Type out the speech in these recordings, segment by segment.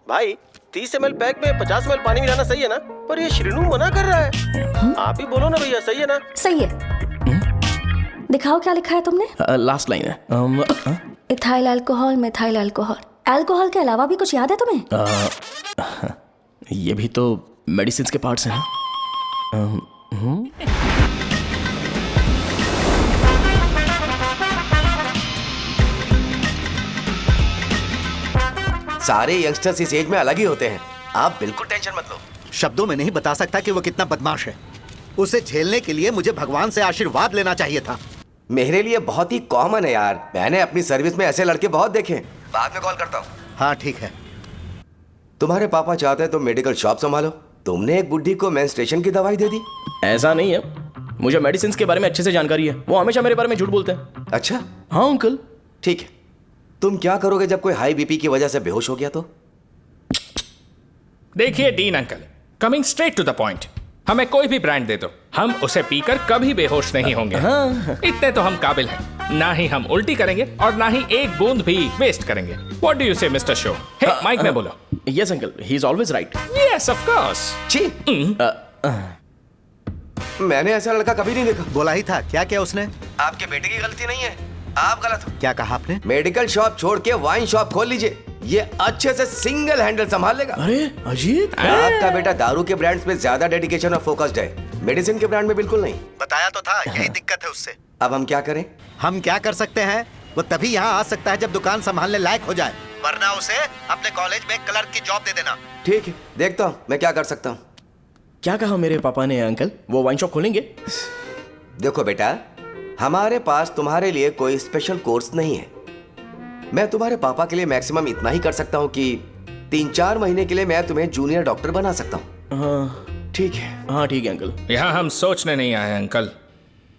भाई 30 ml pack में 50 ml पानी मिलाना सही है ना? पर ये श्रीनू मना कर रहा है। आप ही बोलो ना भैया, सही है ना? सही है। दिखाओ क्या लिखा है तुमने? लास्ट लाइन है। Ethyl alcohol, methyl alcohol. Alcohol के अलावा भी कुछ याद है तुम्हें? ये भी तो मेडिसिन के पार्ट्स हैं ना। सारे यंगस्टर्स इस एज में अलग ही होते हैं, आप बिल्कुल टेंशन मत लो। शब्दों में नहीं बता सकता कि वो कितना बदमाश है। उसे झेलने के लिए मुझे भगवान से आशीर्वाद लेना चाहिए था। मेरे लिए बहुत ही कॉमन है यार, मैंने अपनी सर्विस में ऐसे लड़के बहुत देखे। बाद में कॉल करता हूँ। हाँ ठीक है। तुम्हारे पापा चाहते हैं तुम मेडिकल शॉप संभालो, तुमने एक बुढ़ी को मेंस्ट्रुएशन की दवाई दे दी। ऐसा नहीं है, मुझे मेडिसिन के बारे में अच्छे से जानकारी है। वो हमेशा मेरे बारे में झूठ बोलते हैं। अच्छा हाँ अंकल। ठीक है, तुम क्या करोगे जब कोई हाई बीपी की वजह से बेहोश हो गया तो? देखिए Dean uncle, coming straight to the point, हमें कोई भी ब्रांड दे दो, हम उसे पीकर कभी बेहोश नहीं होंगे। इतने तो हम काबिल हैं, ना ही हम उल्टी करेंगे और ना ही एक बूंद भी वेस्ट करेंगे। व्हाट डू यू से मिस्टर शो? हे माइक में बोलो। Yes uncle, he is always right. Yes of course. छी, मैंने ऐसा लड़का कभी नहीं देखा। बोला ही था। क्या क्या उसने? आपके बेटे की गलती नहीं है, आप गलत हो। क्या कहा आपने? मेडिकल शॉप छोड़ के वाइन शॉप खोल लीजिए, ये अच्छे से सिंगल हैंडल संभाल लेगा। अरे अजीत, आपका बेटा दारू के ब्रांड्स में ज्यादा डेडिकेशन और फोकस्ड है, मेडिसिन के ब्रांड में बिल्कुल नहीं। बताया तो था, यही दिक्कत है उससे। अब हम क्या करें? हम क्या कर सकते हैं? वो तभी यहाँ आ सकता है जब दुकान संभालने लायक हो जाए, वरना उसे अपने कॉलेज में क्लर्क की जॉब दे देना। ठीक है, देखता हूँ मैं क्या कर सकता हूँ। क्या कहा मेरे पापा ने अंकल? वो वाइन शॉप खोलेंगे? देखो बेटा, हमारे पास तुम्हारे लिए कोई स्पेशल कोर्स नहीं है। मैं तुम्हारे पापा के लिए मैक्सिमम इतना ही कर सकता हूँ कि 3-4 महीने के लिए मैं तुम्हें जूनियर डॉक्टर बना सकता हूँ। हाँ ठीक है? हाँ ठीक है अंकल। यहाँ हम सोचने नहीं आए अंकल,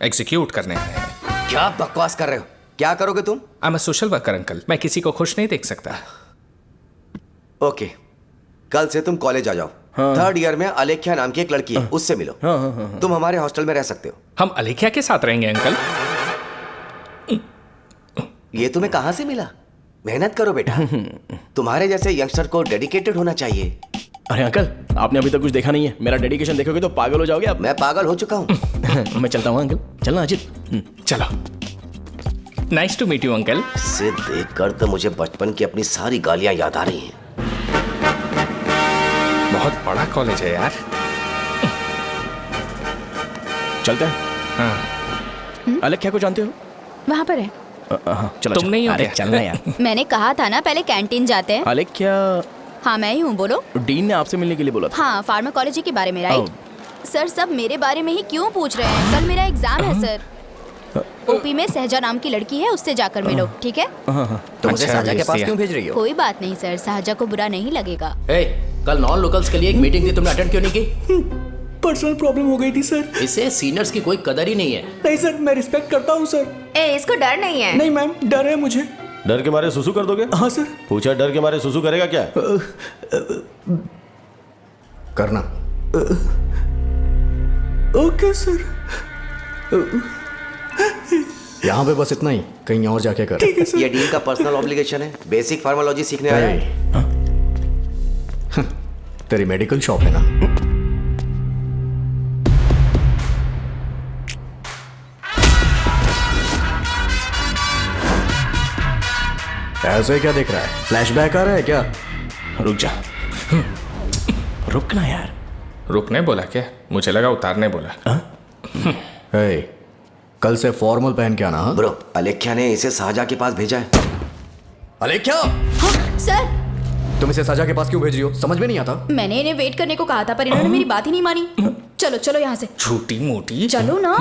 एग्जीक्यूट करने आए हैं। क्या बकवास कर रहे हो? क्या करोगे तुम? I am a social worker uncle, मैं किसी को खुश नहीं देख सकता। ओके, कल से तुम कॉलेज आ जाओ। थर्ड ईयर में अलेख्या नाम की एक लड़की है, उससे मिलो। तुम हमारे हॉस्टल में रह सकते हो। हम अलेख्या के साथ रहेंगे अंकल? ये तुम्हें कहाँ से मिला? मेहनत करो बेटा, तुम्हारे जैसे यंगस्टर को डेडिकेटेड होना चाहिए। अरे अंकल, आपने अभी तक कुछ देखा नहीं है। मेरा डेडिकेशन देखोगे तो पागल हो जाओगे आप। मैं पागल हो चुका हूँ। मैं चलता हूँ अंकल। चलना अजीत। चलो। Nice to meet you uncle. इसे देखकर तो मुझे बचपन की अपनी सारी गालियां याद आ रही हैं। बहुत बड़ा कॉलेज है यार। चलते हैं। हाँ। अलेख्या को जानते हो? वहाँ पर है। चलो तुम नहीं हो अरे क्या? चलना यार। मैंने कहा था ना पहले कैंटीन जाते हैं। अलेख्या, हाँ मैं ही हूँ, बोलो। डीन ने आपसे मिलने के लिए बोला था। हाँ, फार्माकोलॉजी के बारे में, राइट? सर सब मेरे बारे में ही क्यों पूछ रहे हैं? कल मेरा एग्जाम है सर। ओपी में सहजा नाम की लड़की है, उससे जाकर मिलो, ठीक है? तुम मुझे अच्छा, साझा के भेज पास दिया। क्यों भेज रही हो? कोई बात नहीं सर, सहजा को बुरा नहीं लगेगा। कल नॉन लोकल्स के लिए एक मीटिंग थी, तुमने अटेंड क्यों नहीं की? पर्सनल प्रॉब्लम हो गई थी सर। इसे सीनियर्स की कोई कदर ही नहीं है। नहीं सर, मैं रिस्पेक्ट करता हूँ सर। इसको डर नहीं है? नहीं मैम, डर है मुझे। डर के मारे सुसु कर दोगे? हाँ सर। पूछा डर के मारे सुसु करेगा क्या? करना। Okay sir. यहाँ पे बस इतना ही, कहीं और जाके कर। ठीक है सर। ये डीन का पर्सनल ऑब्लिगेशन है, बेसिक फार्माकोलॉजी सीखने आया है। तेरी मेडिकल शॉप है ना? ऐसे क्या देख रहा है? फ्लैशबैक आ रहा है क्या? रुक जा। रुकना यार। रुकने बोला क्या? मुझे लगा उतारने बोला। कल से फॉर्मल पहन के आना। हाँ? ब्रो, अलेख्या ने इसे साझा के पास भेजा है। अलेख्या, हाँ सर। तुम इसे साझा के पास क्यों भेज रही हो? समझ में नहीं आता। मैंने इन्हें वेट करने को कहा था, पर इन्होंने मेरी बात ही नहीं मानी। चलो चलो यहाँ से। छोटी मोटी। चलो ना।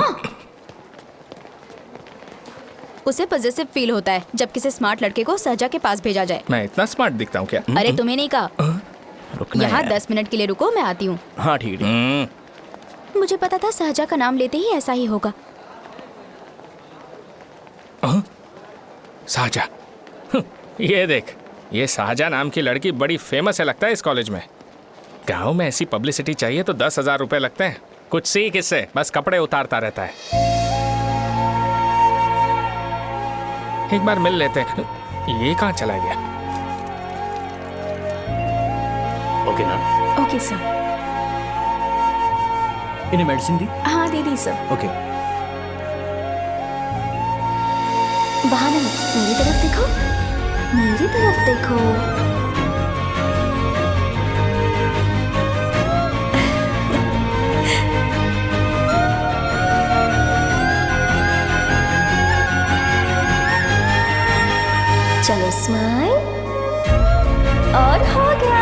उसे पॉजिटिव फील होता है जब किसी स्मार्ट लड़के को सहजा के पास भेजा जाए। मैं इतना स्मार्ट दिखता हूँ क्या? अरे तुम्हें नहीं कहा। रुकना यहाँ यार। 10 मिनट के लिए रुको, मैं आती हूँ। हाँ ठीक है। मुझे पता था सहजा का नाम लेते ही ऐसा ही होगा। साजा। ये देख, ये साजा नाम की लड़की बड़ी फेमस है लगता है इस कॉलेज में। गांव में ऐसी पब्लिसिटी चाहिए तो 10,000 रुपए लगते हैं। कुछ सीख इससे, बस कपड़े उतारता रहता है। एक बार मिल लेते हैं। ये कहाँ चला गया? ओके ना। Okay sir. इन्हें मेडिसिन दी? हाँ दे दी सर। ओके। वहाँ नहीं, मेरी तरफ देखो, मेरी तरफ देखो। चलो स्माइल, और हो गया।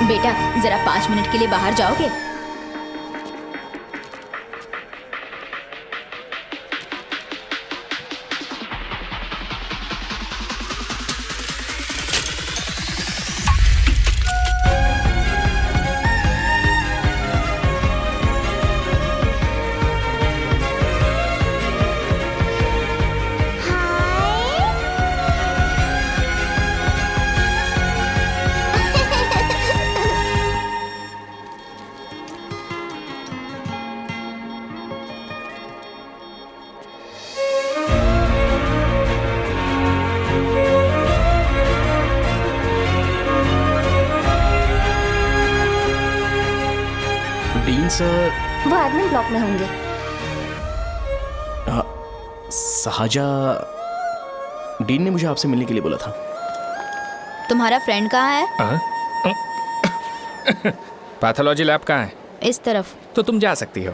बेटा जरा 5 मिनट के लिए बाहर जाओगे? Dean sir. वो एडमिन ब्लॉक में होंगे। साजा, डीन ने मुझे आपसे मिलने के लिए बोला था। तुम्हारा फ्रेंड कहाँ है? पैथोलॉजी लैब कहाँ है? इस तरफ। तो तुम जा सकती हो।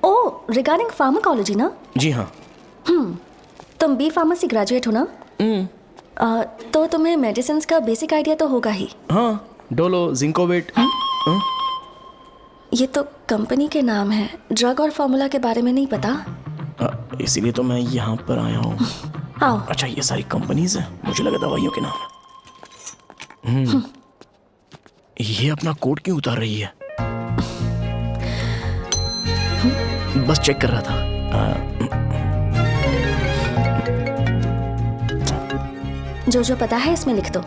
ओ, रिगार्डिंग फार्माकोलॉजी ना? जी हाँ। तुम बी फार्मेसी ग्रेजुएट हो ना? तो तुम्हें मेडिसिन का बेसिक आइडिया तो होगा ही। हाँ, डोलो, जिंकोवेट। ये तो कंपनी के नाम है, ड्रग और फॉर्मूला के बारे में नहीं पता। इसीलिए तो मैं यहाँ पर आया हूँ। आओ। अच्छा, ये सारी कंपनीज हैं, मुझे लगा दवाइयों के नाम है। ये अपना कोट क्यों उतार रही है? बस चेक कर रहा था। जो जो पता है इसमें लिख दो।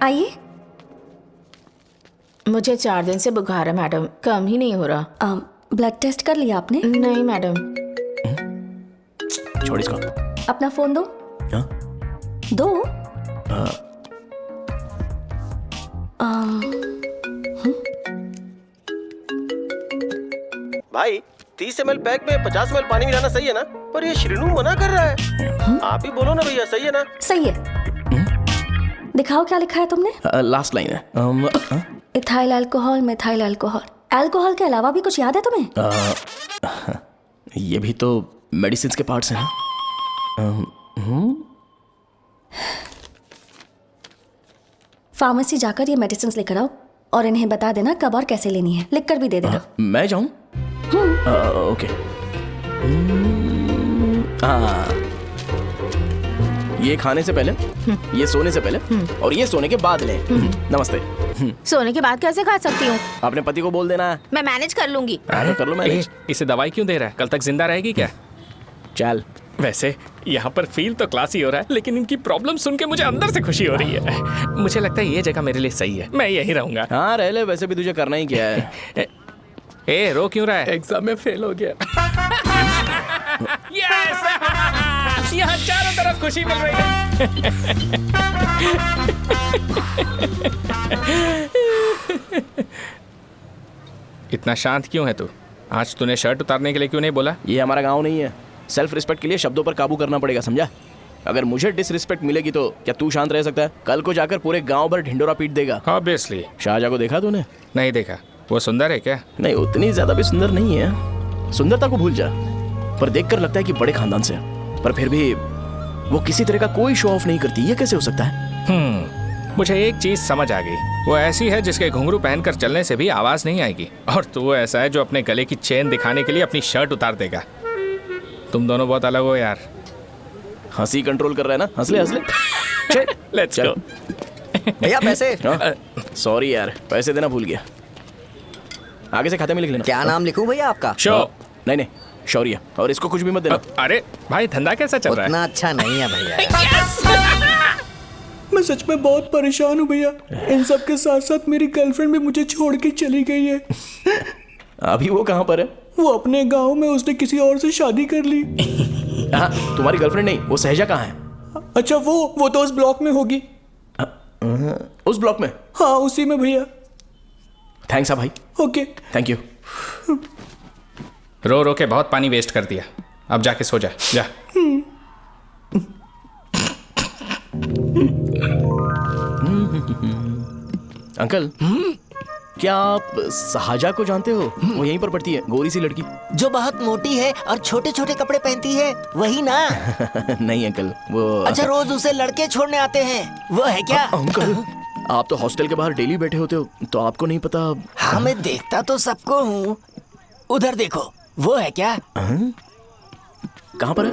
आइए। मुझे 4 दिन से बुखार है मैडम, कम ही नहीं हो रहा। ब्लड टेस्ट कर लिया आपने? नहीं मैडम। छोड़ इसको। अपना फोन दो। हाँ? दो। भाई 30 ml पैक में 50 ml पानी मिलाना सही है ना? पर ये श्रीनू मना कर रहा है। आप ही बोलो ना भैया, सही है ना? सही है। दिखाओ क्या लिखा है तुमने? लास्ट लाइन है। Ethyl alcohol, methyl alcohol. Alcohol के अलावा भी कुछ याद है तुम्हें? ये भी तो मेडिसिन के पार्ट्स हैं ना। फार्मेसी जाकर ये मेडिसिन लेकर आओ और इन्हें बता देना कब और कैसे लेनी है। लिख कर भी दे देना। मैं जाऊं? ओके। ये खाने से पहले, ये सोने से पहले और ये सोने के बाद ले। नमस्ते। सोने के बाद कैसे खा सकती हूँ? अपने पति को बोल देना। मैं मैनेज कर लूंगी। कर लो मैनेज। इसे दवाई क्यों दे रहा है? कल तक जिंदा रहेगी क्या? चल। वैसे यहाँ पर फील तो क्लासी हो रहा है, लेकिन इनकी प्रॉब्लम सुन के मुझे अंदर से खुशी हो रही है। मुझे लगता है ये जगह मेरे लिए सही है, मैं यहीं रहूंगा। हाँ रह ले, वैसे भी तुझे करना ही क्या है। ए रो क्यों रहा है? एग्जाम में फेल हो गया। यस! यहाँ चारों तरफ खुशी मिल रही है। इतना शांत क्यों है तू? आज तूने शर्ट उतारने के लिए क्यों नहीं बोला? ये हमारा गांव नहीं है। सेल्फ रिस्पेक्ट के लिए शब्दों पर काबू करना पड़ेगा, समझा? अगर मुझे डिसरिस्पेक्ट मिलेगी तो क्या तू शांत रह सकता है? कल को जाकर पूरे गांव भर ढिंडोरा पीट देगा। ऑब्वियसली। शाहजहां को देखा तूने? नहीं देखा। वो सुंदर है क्या? नहीं, उतनी ज्यादा भी सुंदर नहीं है। सुंदरता को भूल जा, पर देखकर लगता है कि बड़े खानदान से, पर फिर भी वो किसी तरह का कोई शो ऑफ नहीं करती। ये कैसे हो सकता है? मुझे एक चीज समझ आ गई। वो ऐसी है जिसके घुंघरू पहनकर चलने से भी आवाज नहीं आएगी, और तू ऐसा है जो अपने गले की चेन दिखाने के लिए अपनी शर्ट उतार देगा। तुम दोनों बहुत अलग हो यार। हंसी कंट्रोल कर रहा है ना? हंस ले हंस ले। Let's go. भैया पैसे। सॉरी यार, पैसे देना भूल गया। आगे से खाते में लिख लेना। क्या नाम लिखूं भैया आपका? शो। नहीं नहीं, शौर्य, और इसको कुछ भी मत देना। अरे भाई धंधा कैसा चल रहा है? उतना अच्छा नहीं है भैया। मैं सच में बहुत परेशान हूँ भैया। इन सब के साथ साथ मेरी गर्लफ्रेंड भी मुझे छोड़ के चली गई है। अभी वो कहाँ पर है? वो अपने गांव में, उसने किसी और से शादी कर ली। हाँ, तुम्हारी गर्लफ्रेंड नहीं, वो सहजा कहाँ है? अच्छा वो तो उस ब्लॉक में होगी। उस ब्लॉक में? हाँ उसी में भैया। थैंक्स भाई। Okay thank you. रो रो के बहुत पानी वेस्ट कर दिया, अब जाके सो जा। जा। अंकल, क्या आप सहाजा को जानते हो? वो यहीं पर पढ़ती है, गोरी सी लड़की। जो बहुत मोटी है और छोटे छोटे कपड़े पहनती है, वही ना? नहीं अंकल, वो अच्छा, रोज उसे लड़के छोड़ने आते हैं, वो है क्या? अंकल, आप तो हॉस्टल के बाहर डेली बैठे होते हो, तो आपको नहीं पता? हाँ मैं देखता तो सबको हूँ। उधर देखो, वो है क्या? कहाँ पर है?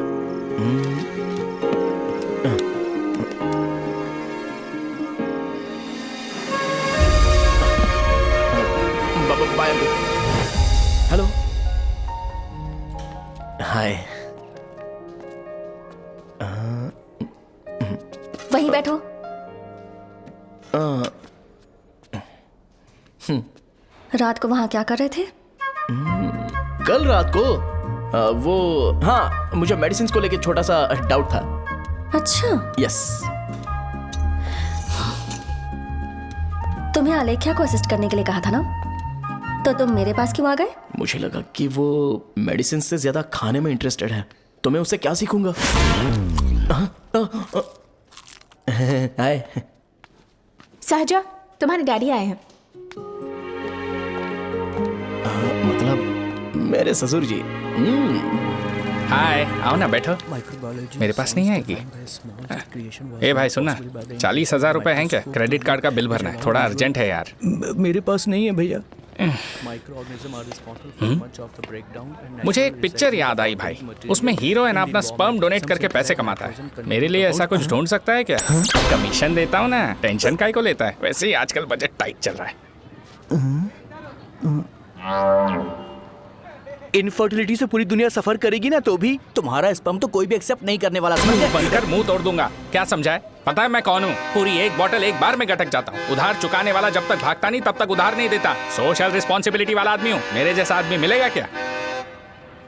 Bye uncle. हेलो। हाय। वहीं बैठो। रात को वहां क्या कर रहे थे? कल रात को वो, हाँ, मुझे मेडिसिन को लेके छोटा सा डाउट था। अच्छा। यस। तुम्हें आलेख्या को असिस्ट करने के लिए कहा था ना, तो तुम मेरे पास क्यों आ गए? मुझे लगा कि वो मेडिसिन से ज्यादा खाने में इंटरेस्टेड है, तो मैं उससे क्या सीखूंगा? हाय। सहजा, तुम्हारे डैडी आए हैं। मतलब मेरे ससुर जी। हाय, आओ ना, बैठो। मेरे पास नहीं आएगी? ए भाई सुनना, 40,000 रुपए हैं क्या? क्रेडिट कार्ड का बिल भरना है, थोड़ा अर्जेंट है यार। मेरे पास नहीं है भैया। मुझे एक पिक्चर याद आई भाई, उसमें हीरोइन अपना स्पर्म डोनेट करके पैसे कमाता है। मेरे लिए ऐसा कुछ ढूंढ सकता है क्या? कमीशन देता हूँ ना, टेंशन काहे को लेता है? वैसे ही आजकल बजट टाइट चल रहा है। इनफर्टिलिटी से पूरी दुनिया सफर करेगी ना, तो भी तुम्हारा स्पर्म तो कोई भी एक्सेप्ट नहीं करने वाला। बनकर मुंह तोड़ दूंगा, क्या समझा है? पता है मैं कौन हूँ? पूरी एक बोतल एक बार में गटक जाता हूँ। उधार चुकाने वाला जब तक भागता नहीं, तब तक उधार नहीं देता। सोशल रिस्पॉन्सिबिलिटी वाला आदमी हूँ। मेरे जैसा आदमी मिलेगा क्या?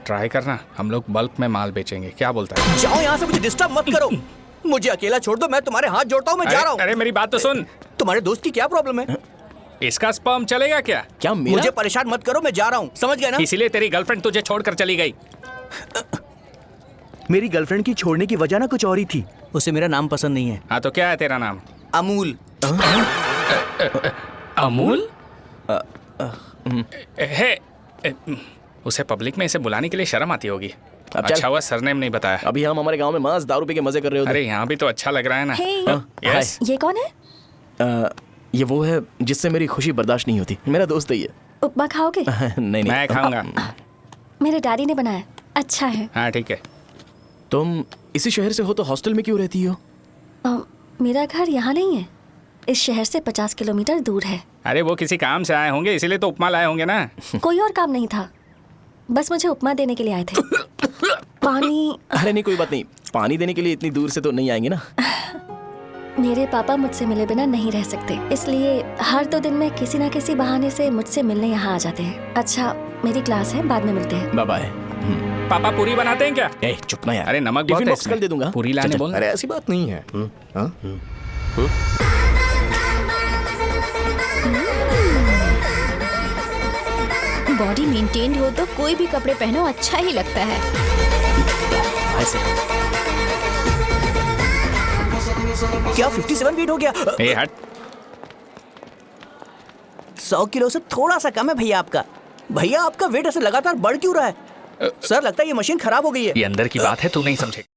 ट्राई करना, हम लोग बल्क में माल बेचेंगे, क्या बोलता है? जाओ यहाँ से, मुझे डिस्टर्ब मत करो। मुझे अकेला छोड़ दो, मैं तुम्हारे हाथ जोड़ता हूँ, मैं जा रहा हूँ। अरे मेरी बात तो सुन। तुम्हारे दोस्त की क्या प्रॉब्लम है? इसका स्पर्म चलेगा क्या? क्या मेरा? मुझे परेशान मत करो, मैं जा रहा हूँ, समझ गए ना? इसीलिए तेरी गर्लफ्रेंड तुझे छोड़कर चली गई। मेरी गर्लफ्रेंड की छोड़ने की वजह ना कुछ और ही थी। उसे मेरा नाम पसंद नहीं है। हाँ तो क्या है तेरा नाम? अमूल। अमूल? उसे पब्लिक में इसे बुलाने के लिए शर्म आती होगी। अच्छा हुआ सरनेम नहीं बताया। अभी हम हमारे गांव में मांस दारू पी के मजे कर रहे होते। अरे यहाँ भी तो अच्छा लग रहा है ना। यस। ये कौन है? ये वो है जिससे मेरी खुशी बर्दाश्त नहीं होती। मेरा दोस्त ही है। उपमा खाओगे? नहीं। मैं खाऊंगा। मेरे डैडी ने बनाया, अच्छा है। हाँ ठीक है। तुम इसी शहर से हो तो हॉस्टल में क्यों रहती हो? मेरा घर यहाँ नहीं है, इस शहर से 50 किलोमीटर दूर है। अरे वो किसी काम से आए होंगे, इसीलिए तो उपमा लाए होंगे ना। कोई और काम नहीं था, बस मुझे उपमा देने के लिए आए थे। पानी? अरे नहीं, कोई बात नहीं, पानी देने के लिए इतनी दूर से तो नहीं आएंगे ना। मेरे पापा मुझसे मिले बिना नहीं रह सकते, इसलिए हर 2 दिन में किसी न किसी बहाने से मुझसे मिलने यहाँ आ जाते हैं। अच्छा, मेरी क्लास है, बाद में मिलते हैं। Bye bye. पापा पूरी बनाते हैं क्या? ए चुप ना यार। अरे नमक बहुत है इसमें। कल दे दूंगा। पूरी लाने बोल। अरे ऐसी बात नहीं है। बॉडी मेंटेन्ड हो तो कोई भी कपड़े पहनो अच्छा ही लगता है। क्या 57 फीट हो गया? ए हट। 100 किलो से थोड़ा सा कम है भैया आपका। भैया आपका वेट ऐसे लगातार बढ़ क्यों रहा है? सर लगता है ये मशीन खराब हो गई है। ये अंदर की बात है, तू नहीं समझेगा।